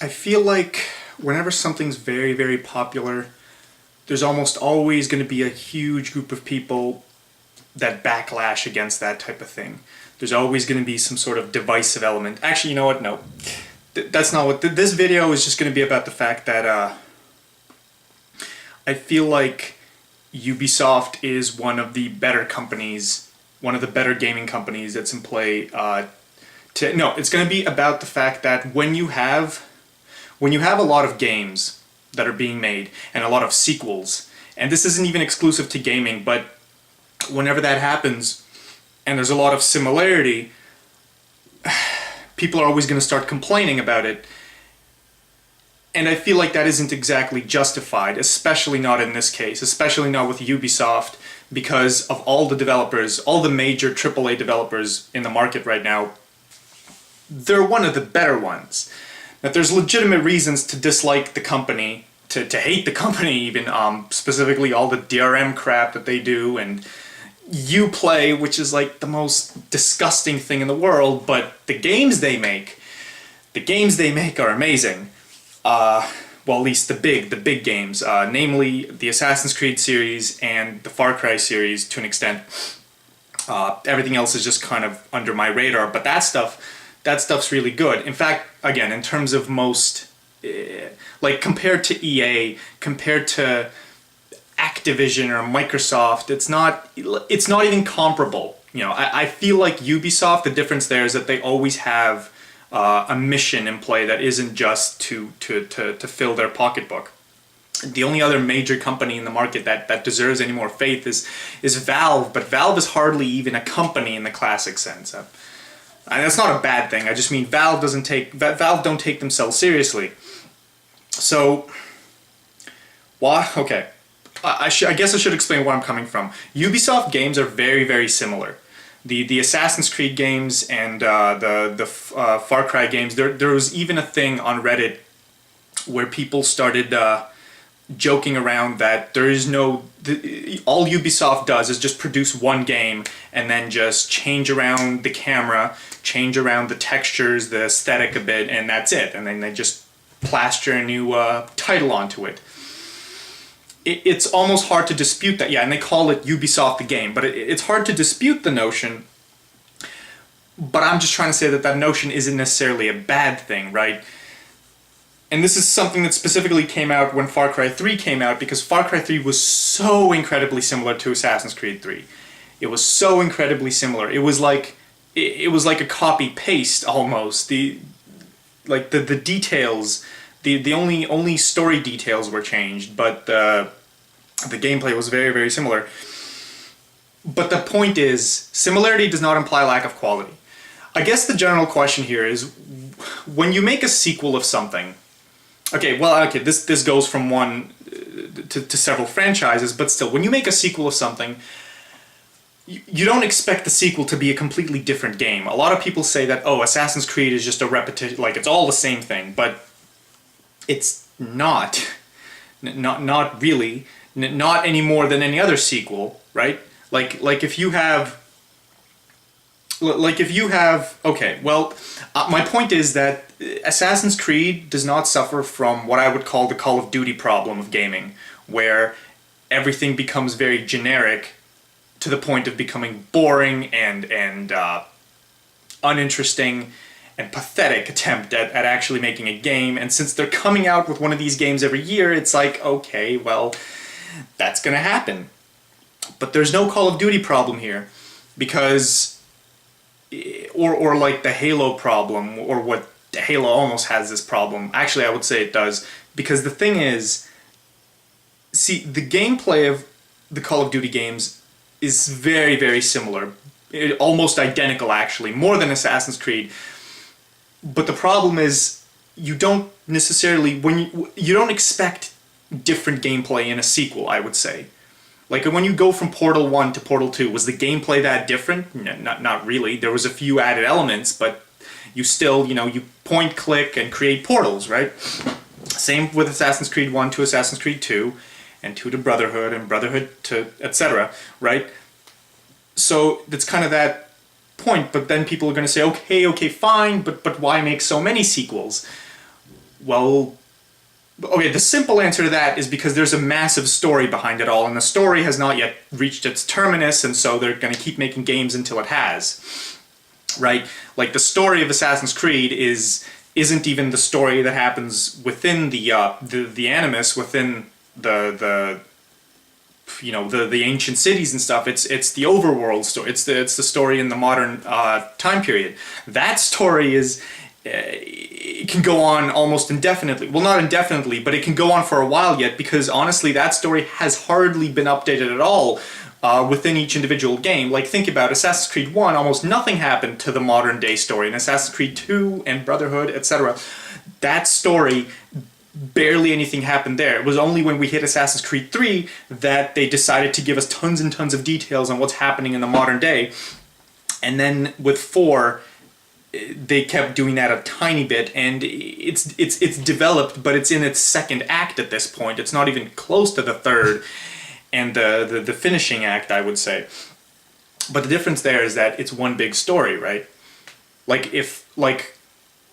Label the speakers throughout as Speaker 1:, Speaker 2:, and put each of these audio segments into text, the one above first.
Speaker 1: I feel like whenever something's very, very popular, there's almost always going to be a huge group of people that backlash against that type of thing. There's always going to be some sort of divisive element. Actually, you know what? No. That's not what... This video is just going to be about the fact that I feel like Ubisoft is one of the better companies, one of the better gaming companies that's in play. No, it's going to be about the fact that when you have a lot of games that are being made and a lot of sequels, and this isn't even exclusive to gaming, but whenever that happens and there's a lot of similarity, people are always going to start complaining about it. And I feel like that isn't exactly justified, especially not in this case, especially not with Ubisoft, because of all the developers, all the major AAA developers in the market right now, they're one of the better ones. That there's legitimate reasons to dislike the company, to hate the company even, specifically all the DRM crap that they do, and Uplay, which is like the most disgusting thing in the world, but the games they make are amazing. Well, at least the big games, namely the Assassin's Creed series and the Far Cry series to an extent. Everything else is just kind of under my radar, but that stuff's really good. In fact, again, in terms of most, like compared to EA, compared to Activision or Microsoft, it's not even comparable. You know, I feel like Ubisoft, the difference there is that they always have a mission in play that isn't just to fill their pocketbook. The only other major company in the market that deserves any more faith is Valve, but Valve is hardly even a company in the classic sense. And that's not a bad thing. I just mean Valve don't take themselves seriously. So, why? Okay, I guess I should explain where I'm coming from. Ubisoft games are very, very similar. The Assassin's Creed games and the Far Cry games. There was even a thing on Reddit where people started joking around that there is no... all Ubisoft does is just produce one game and then just change around the camera, change around the textures, the aesthetic a bit, and that's it. And then they just plaster a new title onto it. It's almost hard to dispute that. Yeah, and they call it Ubisoft the game, but it's hard to dispute the notion. But I'm just trying to say that notion isn't necessarily a bad thing, right? And this is something that specifically came out when Far Cry 3 came out, because Far Cry 3 was so incredibly similar to Assassin's Creed 3. It was so incredibly similar. It was like a copy-paste almost. The details, the only story details were changed, but the gameplay was very, very similar. But the point is, similarity does not imply lack of quality. I guess the general question here is, when you make a sequel of something, this goes from one to several franchises, but still, when you make a sequel of something, you don't expect the sequel to be a completely different game. A lot of people say that, oh, Assassin's Creed is just a repetition, like it's all the same thing, but it's not. Not really. Not any more than any other sequel, right? Like if you have... Okay, well, my point is that Assassin's Creed does not suffer from what I would call the Call of Duty problem of gaming, where everything becomes very generic to the point of becoming boring and uninteresting and pathetic attempt at actually making a game. And since they're coming out with one of these games every year, it's like, okay, well, that's gonna happen. But there's no Call of Duty problem here, because... Or like the Halo problem, or what Halo almost has this problem. Actually, I would say it does, because the thing is, see, the gameplay of the Call of Duty games is very, very similar. Almost identical, actually, more than Assassin's Creed. But the problem is, you don't necessarily, you don't expect different gameplay in a sequel, I would say. Like, when you go from Portal 1 to Portal 2, was the gameplay that different? Not really. There was a few added elements, but you still, you point, click, and create portals, right? Same with Assassin's Creed 1 to Assassin's Creed 2, and 2 to Brotherhood, and Brotherhood to etc., right? So, it's kind of that point, but then people are going to say, okay, fine, but why make so many sequels? Well, okay, the simple answer to that is because there's a massive story behind it all, and the story has not yet reached its terminus, and so they're going to keep making games until it has. Right? Like, the story of Assassin's Creed isn't even the story that happens within the Animus, within the the ancient cities and stuff. It's the overworld story. It's the story in the modern time period. That story is it can go on almost indefinitely. Well, not indefinitely, but it can go on for a while yet, because honestly, that story has hardly been updated at all within each individual game. Like, think about Assassin's Creed 1, almost nothing happened to the modern day story. In Assassin's Creed 2 and Brotherhood, etc., that story, barely anything happened there. It was only when we hit Assassin's Creed 3 that they decided to give us tons and tons of details on what's happening in the modern day. And then with 4, they kept doing that a tiny bit, and it's developed, but it's in its second act at this point. It's not even close to the third and the finishing act, I would say. But the difference there is that it's one big story, right? Like,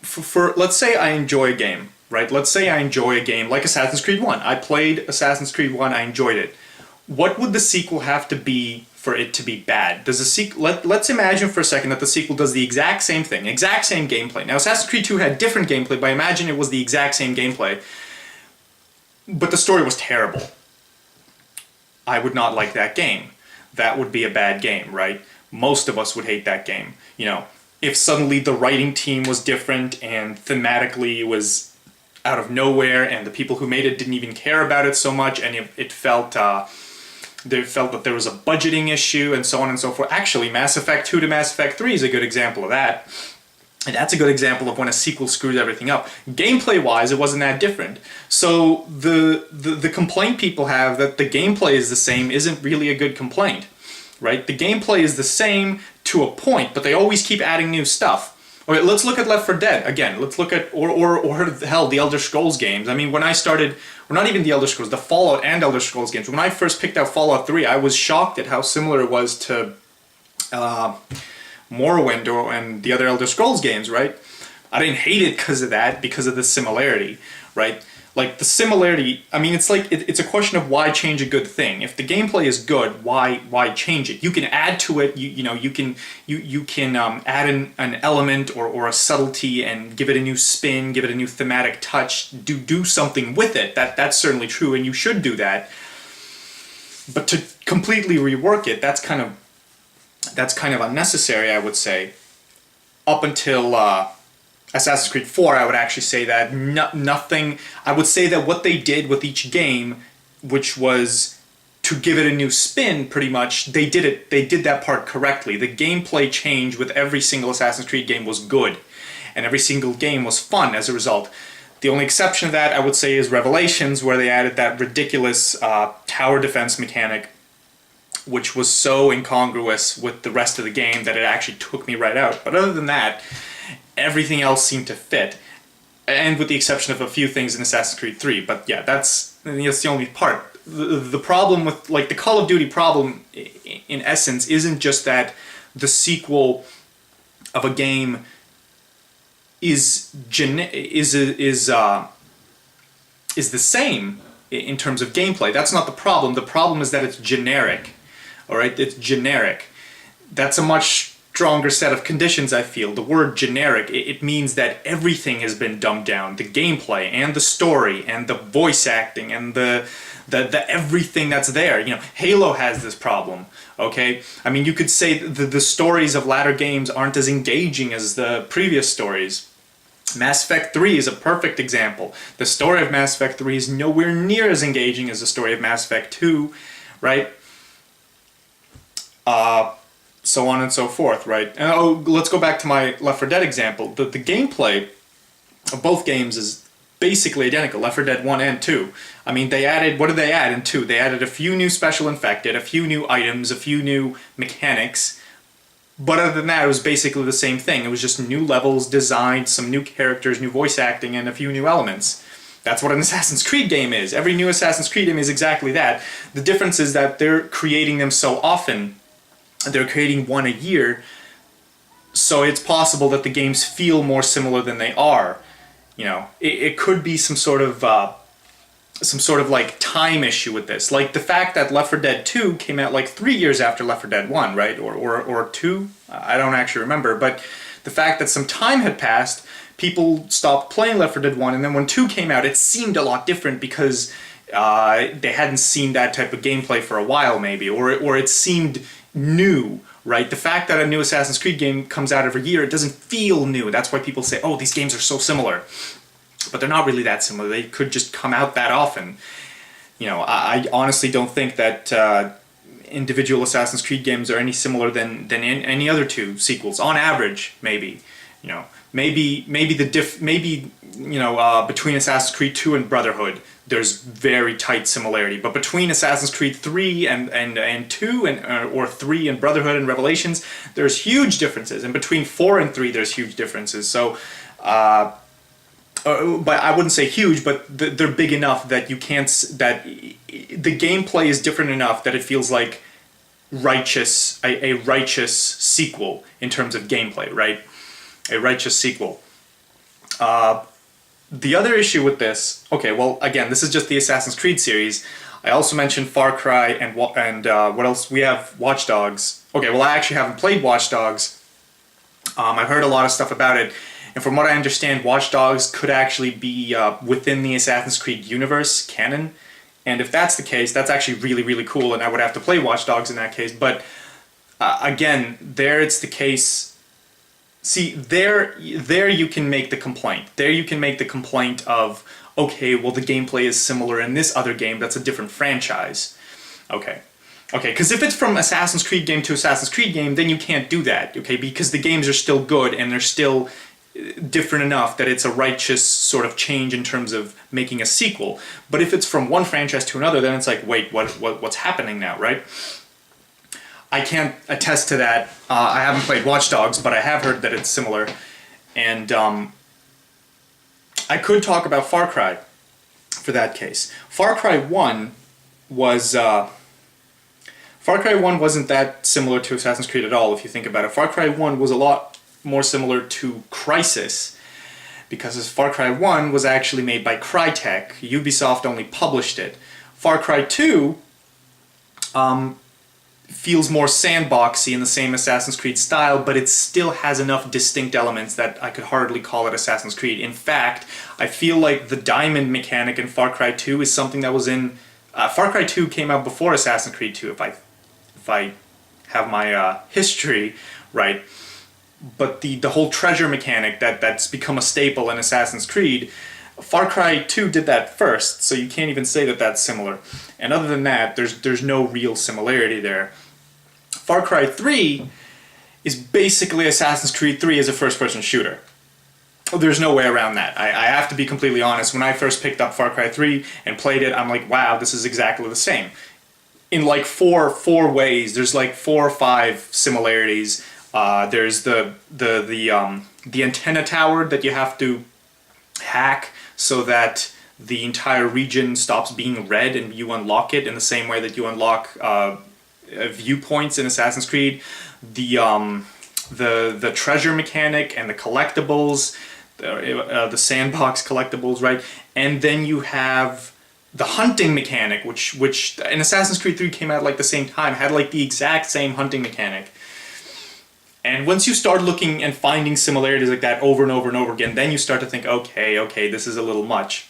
Speaker 1: for let's say I enjoy a game, right? Let's say I enjoy a game like Assassin's Creed 1. I played Assassin's Creed 1, I enjoyed it. What would the sequel have to be for it to be bad? Does the sequel? Let's imagine for a second that the sequel does the exact same thing, exact same gameplay. Now, Assassin's Creed 2 had different gameplay, but imagine it was the exact same gameplay, but the story was terrible. I would not like that game. That would be a bad game, right? Most of us would hate that game. You know, if suddenly the writing team was different and thematically it was out of nowhere, and the people who made it didn't even care about it so much, and it felt they felt that there was a budgeting issue and so on and so forth. Actually, Mass Effect 2 to Mass Effect 3 is a good example of that. And that's a good example of when a sequel screws everything up. Gameplay-wise, it wasn't that different. So the complaint people have that the gameplay is the same isn't really a good complaint, right? The gameplay is the same to a point, but they always keep adding new stuff. Okay, let's look at Left 4 Dead again. Let's look at or hell, the Elder Scrolls games. I mean, when I started, or not even the Elder Scrolls, the Fallout and Elder Scrolls games. When I first picked out Fallout 3, I was shocked at how similar it was to Morrowind and the other Elder Scrolls games, right? I didn't hate it because of that, because of the similarity, right? Like, the similarity, I mean, it's like, it's a question of why change a good thing. If the gameplay is good, why change it? You can add to it, you can add an element or a subtlety and give it a new spin, give it a new thematic touch, do something with it. That's certainly true, and you should do that. But to completely rework it, that's kind of unnecessary, I would say. Up until Assassin's Creed 4, I would actually say that nothing. I would say that what they did with each game, which was to give it a new spin, pretty much, they did that part correctly. The gameplay change with every single Assassin's Creed game was good, and every single game was fun as a result. The only exception to that, I would say, is Revelations, where they added that ridiculous tower defense mechanic, which was so incongruous with the rest of the game that it actually took me right out. But other than that, everything else seemed to fit, and with the exception of a few things in Assassin's Creed 3. But yeah, that's the only part. The problem with, like, the Call of Duty problem, in essence, isn't just that the sequel of a game is the same in terms of gameplay. That's not the problem. The problem is that it's generic. All right, it's generic. That's a much stronger set of conditions, I feel. The word generic, it means that everything has been dumbed down. The gameplay and the story and the voice acting and the everything that's there. You know, Halo has this problem, okay? I mean, you could say the stories of latter games aren't as engaging as the previous stories. Mass Effect 3 is a perfect example. The story of Mass Effect 3 is nowhere near as engaging as the story of Mass Effect 2, right? So on and so forth, right? And let's go back to my Left 4 Dead example. The gameplay of both games is basically identical, Left 4 Dead 1 and 2. I mean, what did they add in 2? They added a few new special infected, a few new items, a few new mechanics, but other than that, it was basically the same thing. It was just new levels, designed, some new characters, new voice acting, and a few new elements. That's what an Assassin's Creed game is. Every new Assassin's Creed game is exactly that. The difference is that they're creating them so often. They're creating one a year, so it's possible that the games feel more similar than they are. It could be some sort of like time issue with this, like the fact that Left 4 Dead 2 came out like 3 years after Left 4 Dead 1, right? Or 2, I don't actually remember, but the fact that some time had passed, people stopped playing Left 4 Dead 1, and then when 2 came out, it seemed a lot different because they hadn't seen that type of gameplay for a while, maybe, or it seemed new, right? The fact that a new Assassin's Creed game comes out every year, it doesn't feel new. That's why people say, oh, these games are so similar. But they're not really that similar. They could just come out that often. I honestly don't think that individual Assassin's Creed games are any similar than any other two sequels. On average, maybe. Maybe between Assassin's Creed 2 and Brotherhood, there's very tight similarity. But between Assassin's Creed 3 and 2 or 3 and Brotherhood and Revelations, there's huge differences. And between 4 and 3, there's huge differences. So. But I wouldn't say huge, but they're big enough that that the gameplay is different enough that it feels like a righteous sequel in terms of gameplay, right? A righteous sequel. The other issue with this, okay, well, again, this is just the Assassin's Creed series. I also mentioned Far Cry and what else? We have Watch Dogs. Okay, well, I actually haven't played Watch Dogs. I've heard a lot of stuff about it. And from what I understand, Watch Dogs could actually be within the Assassin's Creed universe canon. And if that's the case, that's actually really, really cool, and I would have to play Watch Dogs in that case. But again, there it's the case. See, there you can make the complaint. There you can make the complaint of, okay, well, the gameplay is similar in this other game that's a different franchise. Okay, because if it's from Assassin's Creed game to Assassin's Creed game, then you can't do that, okay? Because the games are still good, and they're still different enough that it's a righteous sort of change in terms of making a sequel. But if it's from one franchise to another, then it's like, wait, what's happening now, right? I can't attest to that. I haven't played Watch Dogs, but I have heard that it's similar. And I could talk about Far Cry for that case. Far Cry 1 wasn't that similar to Assassin's Creed at all, if you think about it. Far Cry 1 was a lot more similar to Crysis, because Far Cry 1 was actually made by Crytek. Ubisoft only published it. Far Cry 2 feels more sandboxy in the same Assassin's Creed style, but it still has enough distinct elements that I could hardly call it Assassin's Creed. In fact, I feel like the diamond mechanic in Far Cry 2 is something that was in... Far Cry 2 came out before Assassin's Creed 2, if I have my history right. But the whole treasure mechanic that's become a staple in Assassin's Creed, Far Cry 2 did that first, so you can't even say that that's similar. And other than that, there's no real similarity there. Far Cry 3 is basically Assassin's Creed 3 as a first-person shooter. There's no way around that. I have to be completely honest. When I first picked up Far Cry 3 and played it, I'm like, wow, this is exactly the same. In like four ways, there's like 4 or 5 similarities. There's the antenna tower that you have to hack so that the entire region stops being red and you unlock it in the same way that you unlock viewpoints in Assassin's Creed. The treasure mechanic and the collectibles, the sandbox collectibles, right? And then you have the hunting mechanic, which in Assassin's Creed 3 came out like the same time, had like the exact same hunting mechanic. And once you start looking and finding similarities like that over and over and over again, then you start to think, okay, this is a little much.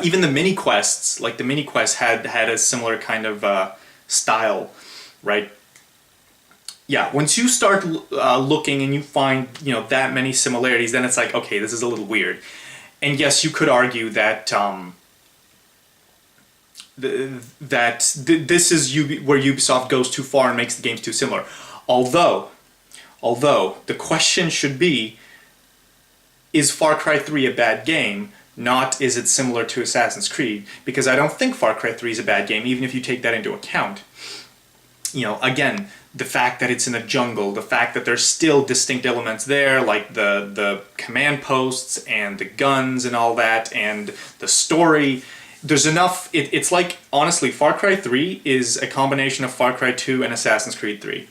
Speaker 1: Even the mini quests, like the mini quests had a similar kind of style, right? Yeah, once you start looking and you find, that many similarities, then it's like, okay, this is a little weird. And yes, you could argue that this is where Ubisoft goes too far and makes the games too similar. Although the question should be, is Far Cry 3 a bad game? Not, is it similar to Assassin's Creed? Because I don't think Far Cry 3 is a bad game, even if you take that into account. Again, the fact that it's in a jungle, the fact that there's still distinct elements there, like the command posts and the guns and all that, and the story. There's enough, it's like, honestly, Far Cry 3 is a combination of Far Cry 2 and Assassin's Creed 3.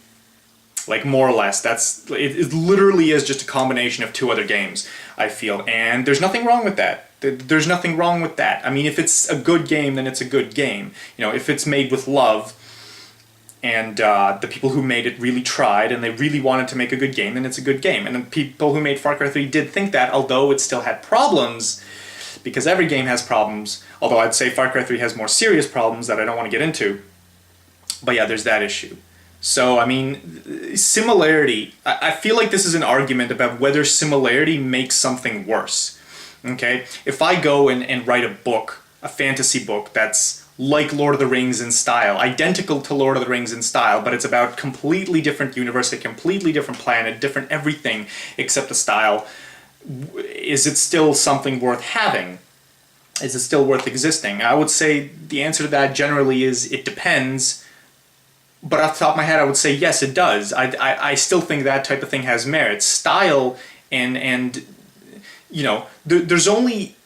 Speaker 1: Like, more or less. It literally is just a combination of 2 other games. I feel, and there's nothing wrong with that. There's nothing wrong with that. I mean, if it's a good game, then it's a good game. You know, if it's made with love, and the people who made it really tried, and they really wanted to make a good game, then it's a good game. And the people who made Far Cry 3 did think that, although it still had problems, because every game has problems, although I'd say Far Cry 3 has more serious problems that I don't want to get into. But yeah, there's that issue. So, I mean, similarity, I feel like this is an argument about whether similarity makes something worse. Okay? If I go and write a book, a fantasy book that's like Lord of the Rings in style, identical to Lord of the Rings in style, but it's about completely different universe, a completely different planet, different everything except the style, is it still something worth having? Is it still worth existing? I would say the answer to that generally is it depends. But off the top of my head, I would say yes, it does. I still think that type of thing has merit. Style and you know, there's only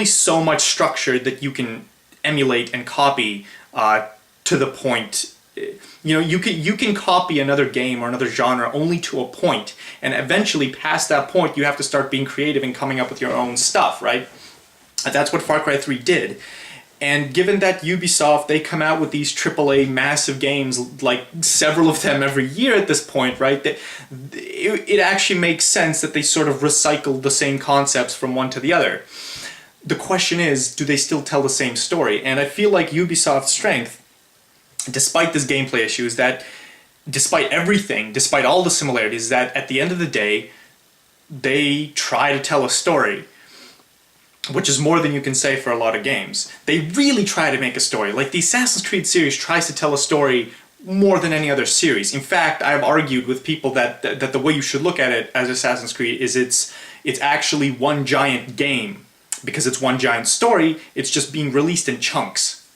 Speaker 1: so much structure that you can emulate and copy to the point. You know, you can copy another game or another genre only to a point, and eventually past that point, you have to start being creative and coming up with your own stuff, right? That's what Far Cry 3 did. And given that Ubisoft, they come out with these AAA massive games, like several of them every year at this point, right? It actually makes sense that they sort of recycle the same concepts from one to the other. The question is, do they still tell the same story? And I feel like Ubisoft's strength, despite this gameplay issue, is that despite everything, despite all the similarities, is that at the end of the day, they try to tell a story. Which is more than you can say for a lot of games. They really try to make a story. Like the Assassin's Creed series tries to tell a story more than any other series. In fact, I've argued with people that the way you should look at it as Assassin's Creed is it's actually one giant game. Because it's one giant story, it's just being released in chunks.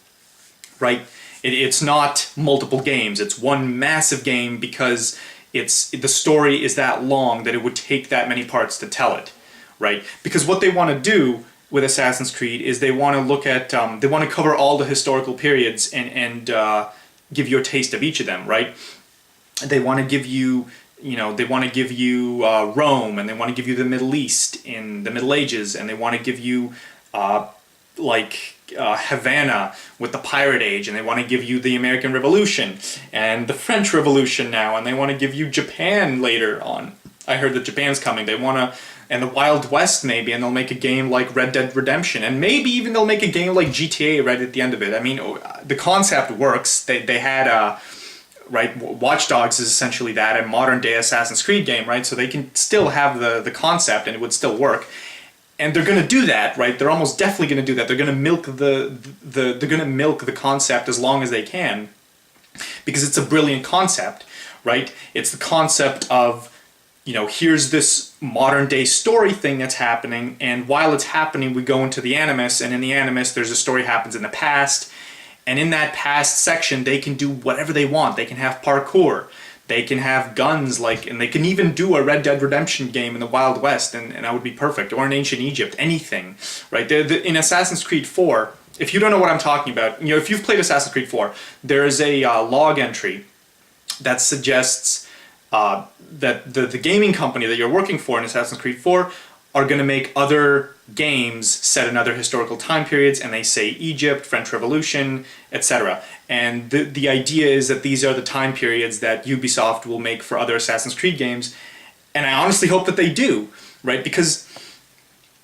Speaker 1: Right? It's not multiple games. It's one massive game because the story is that long that it would take that many parts to tell it. Right? Because what they want to do with Assassin's Creed is they want to look at, they want to cover all the historical periods and give you a taste of each of them, right? They want to give you, you know, they want to give you Rome, and they want to give you the Middle East in the Middle Ages, and they want to give you Havana with the Pirate Age, and they want to give you the American Revolution and the French Revolution now, and they want to give you Japan later on. I heard that Japan's coming. They want to, and the Wild West maybe, and they'll make a game like Red Dead Redemption, and maybe even they'll make a game like GTA right at the end of it. I mean, the concept works. They had right, Watch Dogs is essentially that, a modern day Assassin's Creed game, right? So they can still have the concept and it would still work. And they're going to do that, right? They're almost definitely going to do that. They're going to milk they're going to milk the concept as long as they can, because it's a brilliant concept, right? It's the concept of, you know, here's this modern day story thing that's happening, and while it's happening, we go into the Animus, and in the Animus, there's a story happens in the past, and in that past section, they can do whatever they want. They can have parkour, they can have guns, and they can even do a Red Dead Redemption game in the Wild West, and that would be perfect, or in ancient Egypt, anything, right? In Assassin's Creed 4, if you don't know what I'm talking about, you know, if you've played Assassin's Creed 4, there is a log entry that suggests that the gaming company that you're working for in Assassin's Creed 4 are going to make other games set in other historical time periods, and they say Egypt, French Revolution, etc. And the idea is that these are the time periods that Ubisoft will make for other Assassin's Creed games, and I honestly hope that they do, right? Because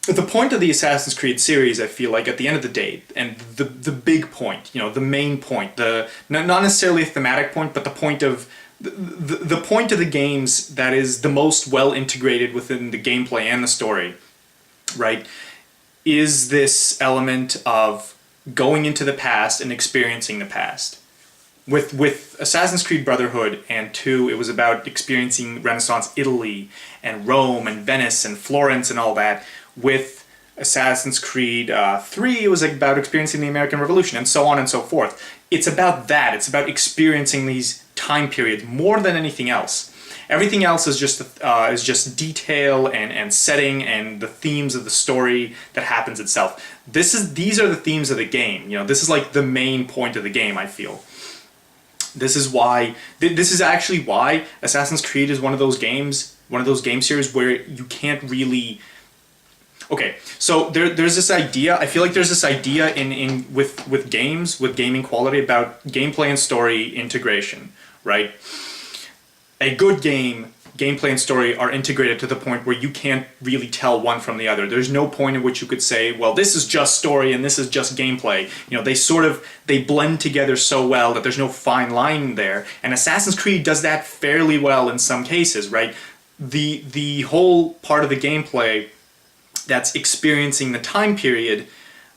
Speaker 1: the point of the Assassin's Creed series, I feel like, at the end of the day, and the big point, you know, the main point, not necessarily a thematic point, but the point of the point of the games that is the most well integrated within the gameplay and the story, right, is this element of going into the past and experiencing the past. With Assassin's Creed Brotherhood and 2, it was about experiencing Renaissance Italy and Rome and Venice and Florence and all that. With Assassin's Creed 3, it was about experiencing the American Revolution, and so on and so forth. It's about that. It's about experiencing these time periods more than anything else. Everything else is just detail and setting and the themes of the story that happens itself. These are the themes of the game. You know, this is like the main point of the game, I feel. This is actually why Assassin's Creed is one of those game series where you can't really Okay, so there's this idea. I feel like there's this idea with games, with gaming quality, about gameplay and story integration, right? A good game, gameplay and story are integrated to the point where you can't really tell one from the other. There's no point in which you could say, well, this is just story and this is just gameplay. You know, they blend together so well that there's no fine line there. And Assassin's Creed does that fairly well in some cases, right? The whole part of the gameplay that's experiencing the time period,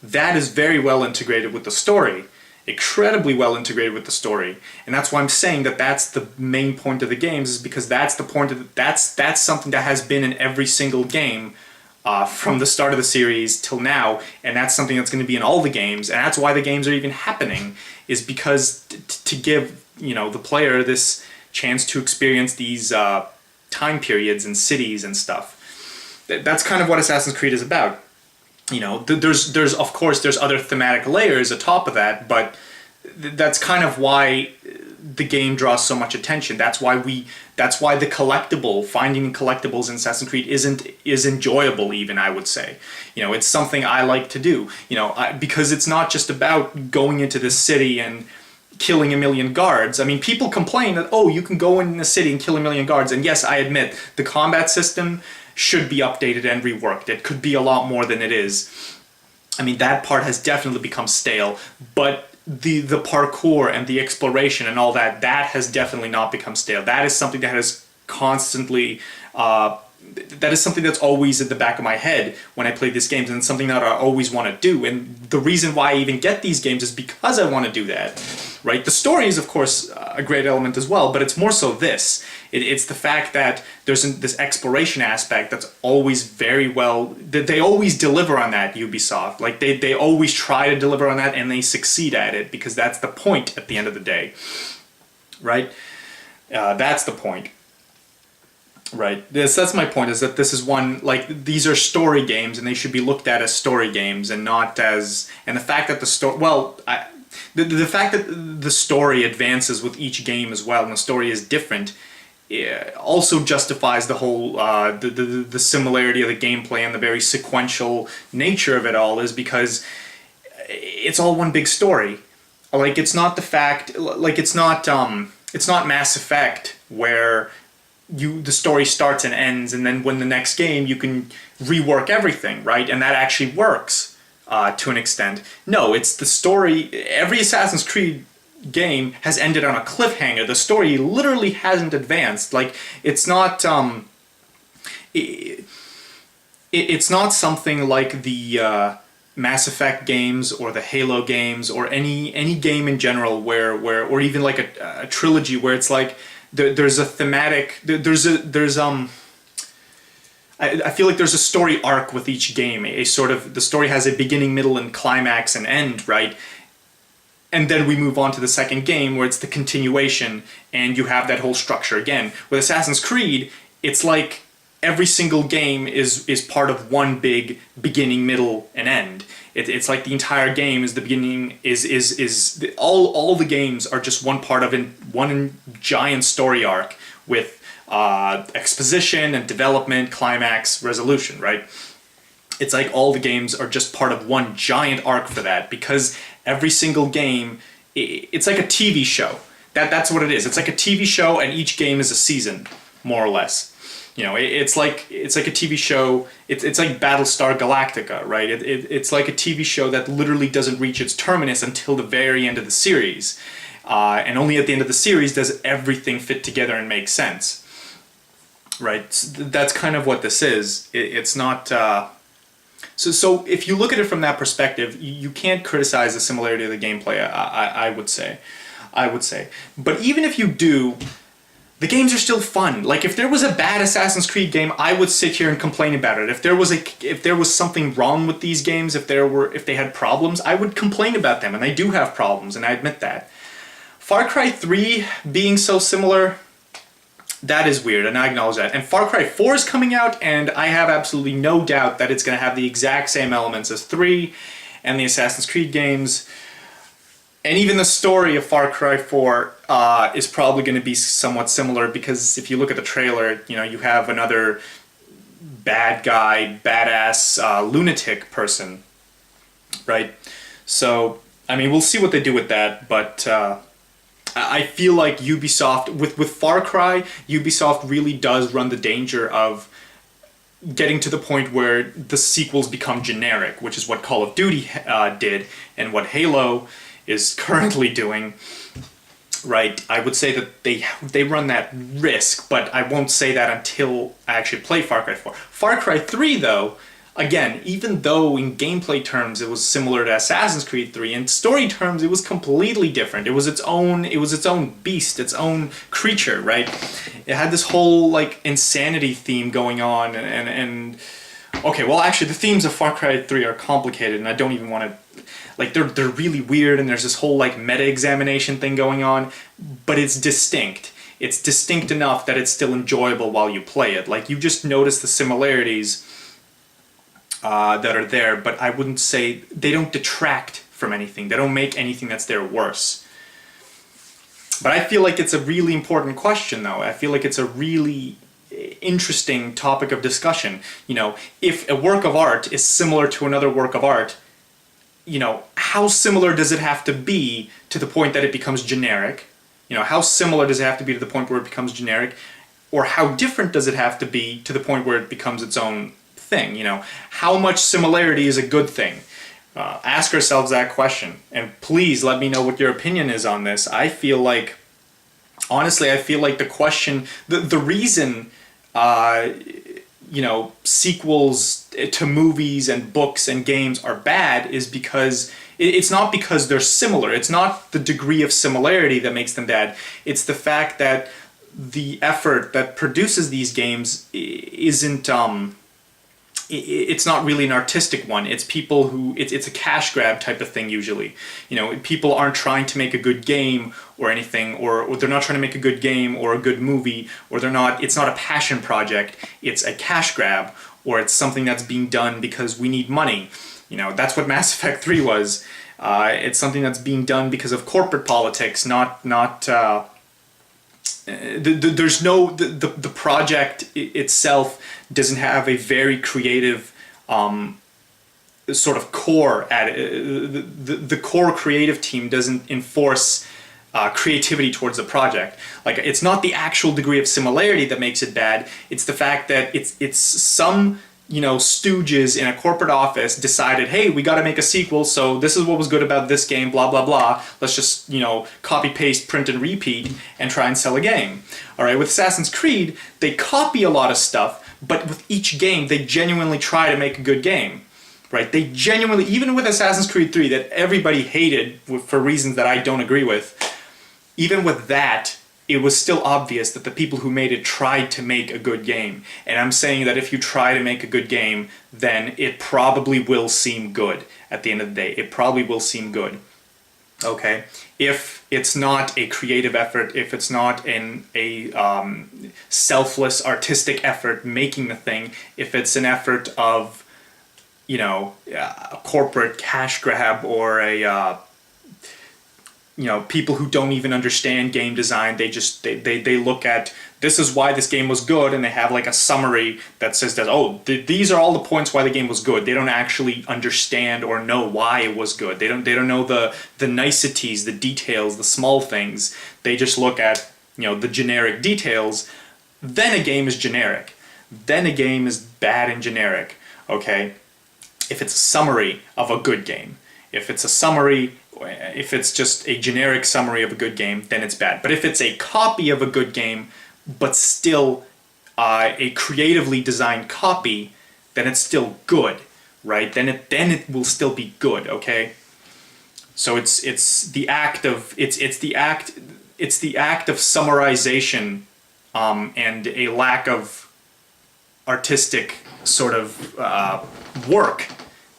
Speaker 1: that is very well integrated with the story. Incredibly well integrated with the story, and that's why I'm saying that that's the main point of the games, is because that's the point of that's something that has been in every single game from the start of the series till now, and that's something that's going to be in all the games, and that's why the games are even happening, is because to give, you know, the player this chance to experience these time periods and cities and stuff. That's kind of what Assassin's Creed is about. You know, there's of course there's other thematic layers atop of that, but that's kind of why the game draws so much attention. That's why the finding collectibles in Assassin's Creed is enjoyable, even, I would say. You know, it's something I like to do. You know, because it's not just about going into this city and killing a million guards. I mean, people complain that, oh, you can go in the city and kill a million guards, and yes, I admit the combat system should be updated and reworked. It could be a lot more than it is. I mean, that part has definitely become stale, but the parkour and the exploration and all that has definitely not become stale. That is something that has constantly that is something that's always at the back of my head when I play these games, and it's something that I always want to do. And the reason why I even get these games is because I want to do that, right? The story is, of course, a great element as well, but it's more so this. It's the fact that there's this exploration aspect that's always very well... They always deliver on that, Ubisoft. Like, they always try to deliver on that, and they succeed at it, because that's the point at the end of the day, right? That's the point. Right. That's my point, is that this is one, like, these are story games, and they should be looked at as story games and not as... And the fact that the story... Well, the fact that the story advances with each game as well, and the story is different, also justifies the whole... the similarity of the gameplay and the very sequential nature of it all, is because it's all one big story. Like, it's not the fact... Like, it's not Mass Effect, where... the story starts and ends, and then when the next game you can rework everything, right? And that actually works to an extent. No, it's the story. Every Assassin's Creed game has ended on a cliffhanger. The story literally hasn't advanced. Like, it's not it's not something like the Mass Effect games or the Halo games or any game in general where or even like a trilogy where it's like there's a thematic, I feel like there's a story arc with each game, a sort of, the story has a beginning, middle, and climax and end, right? And then we move on to the second game where it's the continuation and you have that whole structure again. With Assassin's Creed, it's like every single game is part of one big beginning, middle, and end. It's like the entire game is the beginning, all the games are just one part of one giant story arc with exposition and development, climax, resolution, right? It's like all the games are just part of one giant arc for that, because every single game, it's like a TV show. That's what it is. It's like a TV show, and each game is a season, more or less. You know, it's like a TV show. It's like Battlestar Galactica, right? It's like a TV show that literally doesn't reach its terminus until the very end of the series, and only at the end of the series does everything fit together and make sense, right? That's kind of what this is. It's not. So if you look at it from that perspective, you can't criticize the similarity of the gameplay. I would say, but even if you do. The games are still fun. Like, if there was a bad Assassin's Creed game, I would sit here and complain about it. If there was something wrong with these games, if they had problems, I would complain about them, and they do have problems, and I admit that. Far Cry 3 being so similar, that is weird, and I acknowledge that. And Far Cry 4 is coming out, and I have absolutely no doubt that it's going to have the exact same elements as 3 and the Assassin's Creed games. And even the story of Far Cry 4 is probably going to be somewhat similar, because if you look at the trailer, you know, you have another bad guy, badass, lunatic person, right? So, I mean, we'll see what they do with that, but I feel like Ubisoft, with Far Cry, Ubisoft really does run the danger of getting to the point where the sequels become generic, which is what Call of Duty did, and what Halo is currently doing. Right, I would say that they run that risk, but I won't say that until I actually play Far Cry 4. Far Cry 3, though, again, even though in gameplay terms it was similar to Assassin's Creed 3, in story terms it was completely different. It was its own beast, its own creature, right? It had this whole like insanity theme going on, and okay, well actually the themes of Far Cry 3 are complicated, and I don't even want to. Like, they're really weird, and there's this whole, like, meta-examination thing going on, but it's distinct. It's distinct enough that it's still enjoyable while you play it. Like, you just notice the similarities that are there, but I wouldn't say... They don't detract from anything. They don't make anything that's there worse. But I feel like it's a really important question, though. I feel like it's a really interesting topic of discussion. You know, if a work of art is similar to another work of art, you know, how similar does it have to be to the point that it becomes generic? You know, how similar does it have to be to the point where it becomes generic? Or how different does it have to be to the point where it becomes its own thing? You know, how much similarity is a good thing? Ask ourselves that question. And please let me know what your opinion is on this. I feel like, honestly, I feel like the question, the reason, you know, sequels to movies and books and games are bad is because it's not because they're similar. It's not the degree of similarity that makes them bad. It's the fact that the effort that produces these games isn't it's not really an artistic one. It's people who it's a cash grab type of thing usually. You know, people aren't trying to make a good game or anything, or they're not trying to make a good game or a good movie, or it's not a passion project. It's a cash grab, or it's something that's being done because we need money. You know, that's what Mass Effect 3 was. It's something that's being done because of corporate politics, there's no the project itself doesn't have a very creative sort of core at it. The core creative team doesn't enforce creativity towards the project. Like, it's not the actual degree of similarity that makes it bad. It's the fact that it's some, you know, stooges in a corporate office decided, hey, we got to make a sequel, so this is what was good about this game, blah, blah, blah. Let's just, you know, copy, paste, print, and repeat, and try and sell a game. All right, with Assassin's Creed, they copy a lot of stuff, but with each game, they genuinely try to make a good game. Right? They genuinely, even with Assassin's Creed 3 that everybody hated for reasons that I don't agree with, even with that, it was still obvious that the people who made it tried to make a good game. And I'm saying that if you try to make a good game, then it probably will seem good at the end of the day. It probably will seem good. Okay? If it's not a creative effort, if it's not a selfless artistic effort making the thing, if it's an effort of, you know, a corporate cash grab, or a you know, people who don't even understand game design, they look at, this is why this game was good, and they have like a summary that says that, oh, these are all the points why the game was good. They don't actually understand or know why it was good. They don't know the niceties, the details, the small things. They just look at, you know, the generic details. Then a game is generic. Then a game is bad and generic. Okay? If it's a summary of a good game. If it's just a generic summary of a good game, then it's bad. But if it's a copy of a good game, but still a creatively designed copy, then it's still good, right? Then it will still be good, okay? So it's the act of summarization and a lack of artistic sort of work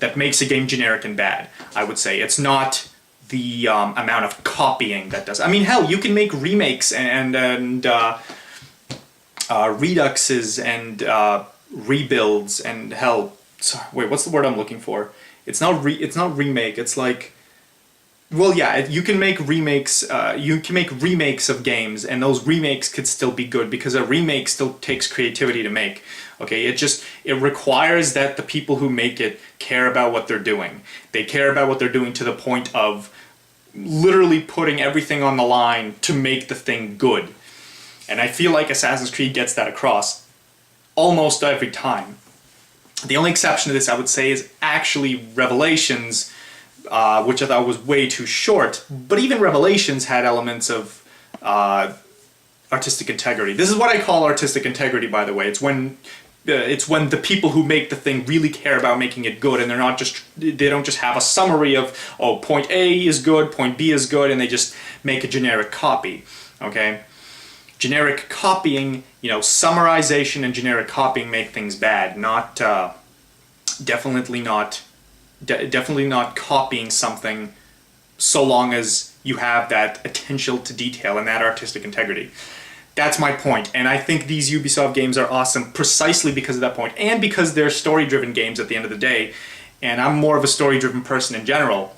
Speaker 1: that makes a game generic and bad, I would say. It's not the amount of copying that does. I mean, hell, you can make remakes and reduxes and rebuilds and hell. Sorry, wait, what's the word I'm looking for? It's not remake. It's like Well, yeah, you can make remakes. You can make remakes of games, and those remakes could still be good because a remake still takes creativity to make. Okay, it requires that the people who make it care about what they're doing. They care about what they're doing to the point of literally putting everything on the line to make the thing good. And I feel like Assassin's Creed gets that across almost every time. The only exception to this, I would say, is actually Revelations, which I thought was way too short. But even Revelations had elements of artistic integrity. This is what I call artistic integrity, by the way. It's when the people who make the thing really care about making it good, and they don't just have a summary of, oh, point A is good, point B is good, and they just make a generic copy. Okay, generic copying, summarization and generic copying make things bad. Definitely not copying something so long as you have that attention to detail and that artistic integrity. That's my point, and I think these Ubisoft games are awesome precisely because of that point, and because they're story-driven games at the end of the day, and I'm more of a story-driven person in general.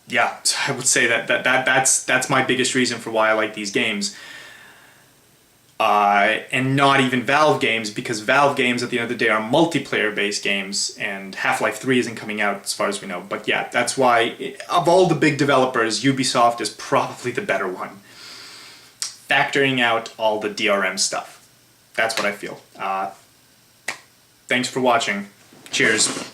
Speaker 1: Yeah, I would say that's my biggest reason for why I like these games. And not even Valve games, because Valve games at the end of the day are multiplayer-based games, and Half-Life 3 isn't coming out as far as we know. But yeah, that's why, of all the big developers, Ubisoft is probably the better one. Factoring out all the DRM stuff. That's what I feel. Thanks for watching. Cheers.